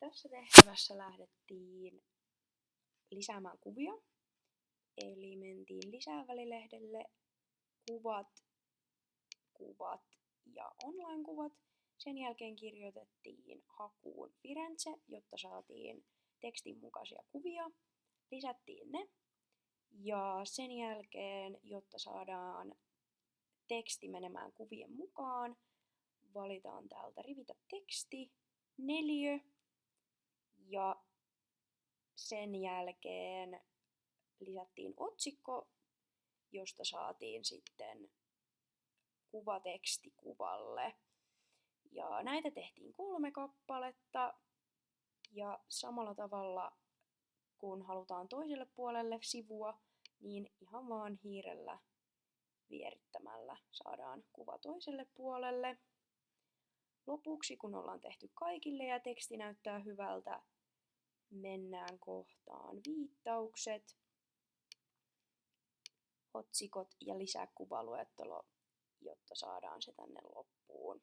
Tässä tehtävässä lähdettiin lisäämään kuvia. Eli mentiin lisäävälilehdelle kuvat ja online-kuvat. Sen jälkeen kirjoitettiin hakuun Firenze, jotta saatiin tekstin mukaisia kuvia. Lisättiin ne. Ja sen jälkeen, jotta saadaan teksti menemään kuvien mukaan, valitaan täältä rivitä teksti, 4. Ja sen jälkeen lisättiin otsikko, josta saatiin sitten kuvateksti kuvalle. Ja näitä tehtiin 3 kappaletta. Ja samalla tavalla, kun halutaan toiselle puolelle sivua, niin ihan vaan hiirellä vierittämällä saadaan kuva toiselle puolelle. Lopuksi, kun ollaan tehty kaikille ja teksti näyttää hyvältä, mennään kohtaan viittaukset, otsikot ja lisäkuvaluettelo, jotta saadaan se tänne loppuun.